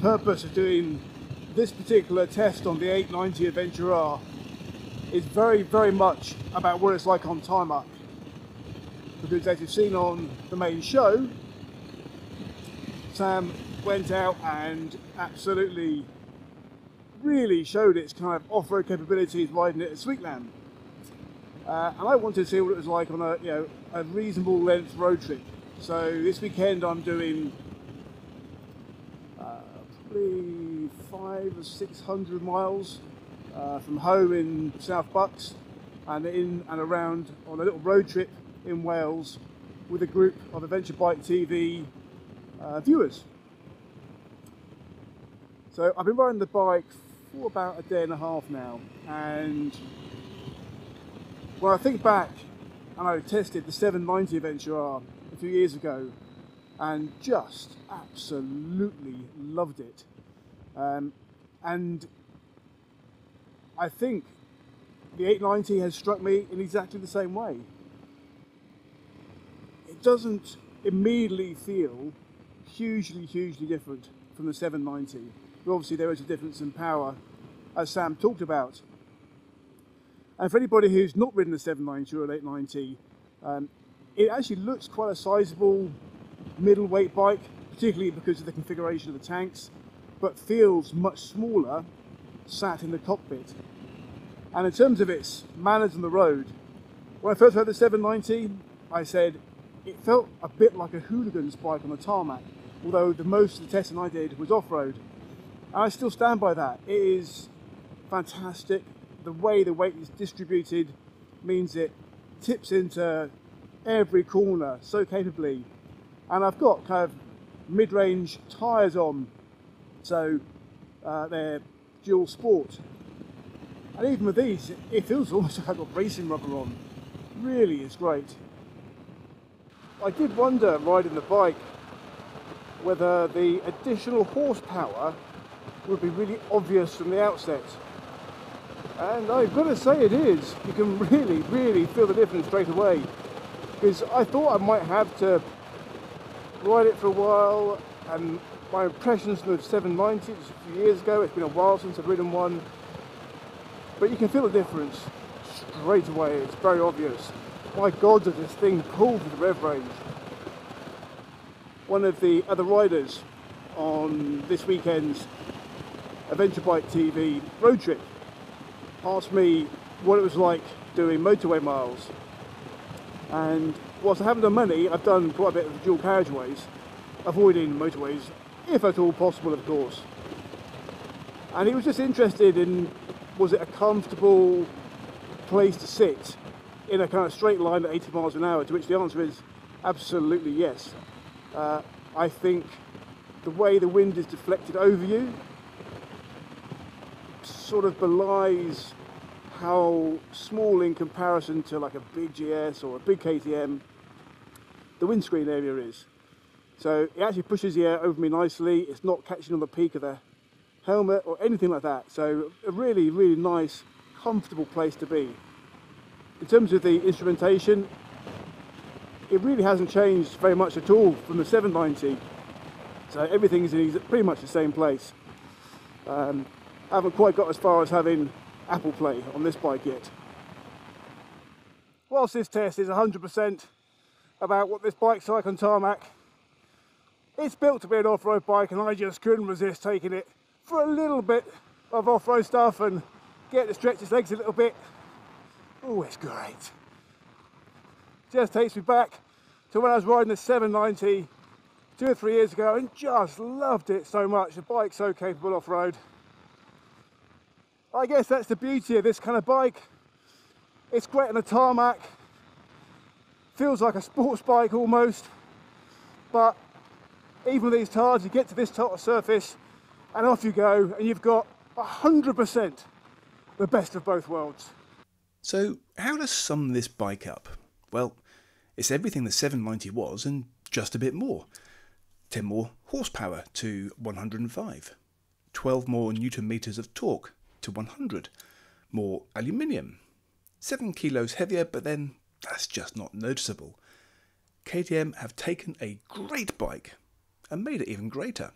purpose of doing this particular test on the 890 Adventure R is very, very much about what it's like on tarmac. Because as you've seen on the main show, Sam went out and absolutely really showed its kind of off-road capabilities riding it at Sweetland. And I wanted to see what it was like on a reasonable length road trip. So this weekend I'm doing probably 500 or 600 miles from home in South Bucks and in and around on a little road trip in Wales with a group of Adventure Bike TV viewers. So I've been riding the bike for about a day and a half now, and when I think back, and I tested the 790 Adventure R a few years ago and just absolutely loved it, and I think the 890 has struck me in exactly the same way. It doesn't immediately feel hugely different from the 790, but obviously there is a difference in power, as Sam talked about. And for anybody who's not ridden the 790 or an 890, it actually looks quite a sizable middleweight bike, particularly because of the configuration of the tanks, but feels much smaller sat in the cockpit. And in terms of its manners on the road, when I first rode the 790, I said it felt a bit like a hooligan's bike on the tarmac, although the most of the testing I did was off-road. And I still stand by that. It is fantastic. The way the weight is distributed means it tips into every corner so capably. And I've got kind of mid-range tyres on, so they're dual sport. And even with these, it feels almost like I've got racing rubber on. Really is great. I did wonder, riding the bike, whether the additional horsepower would be really obvious from the outset. And I've got to say it is. You can really feel the difference straight away. Because I thought I might have to ride it for a while, and my impressions from the 790 just a few years ago, it's been a while since I've ridden one, but you can feel the difference straight away. It's very obvious. My God, does this thing pull with the rev range. One of the other riders on this weekend's Adventure Bike TV road trip asked me what it was like doing motorway miles, and whilst I haven't done many, I've done quite a bit of dual carriageways, avoiding motorways if at all possible, of course. And he was just interested in, was it a comfortable place to sit in a kind of straight line at 80 miles an hour, to which the answer is absolutely yes. I think the way the wind is deflected over you sort of belies how small in comparison to like a big GS or a big KTM the windscreen area is. So it actually pushes the air over me nicely. It's not catching on the peak of the helmet or anything like that. So a really nice, comfortable place to be. In terms of the instrumentation, it really hasn't changed very much at all from the 790. So everything is in pretty much the same place. I haven't quite got as far as having Apple Play on this bike yet. Whilst this test is 100% about what this bike's like on tarmac, it's built to be an off-road bike, and I just couldn't resist taking it for a little bit of off-road stuff and get to stretch its legs a little bit. Oh, it's great. Just takes me back to when I was riding the 790 2 or 3 years ago and just loved it so much. The bike's so capable off-road. I guess that's the beauty of this kind of bike. It's great on the tarmac, feels like a sports bike almost, but even with these tires, you get to this type of surface and off you go, and you've got 100% the best of both worlds. So how to sum this bike up? Well, it's everything the 790 was and just a bit more. 10 more horsepower to 105, 12 more newton meters of torque to 100, more aluminium, 7 kilos heavier, but then that's just not noticeable. KTM have taken a great bike and made it even greater.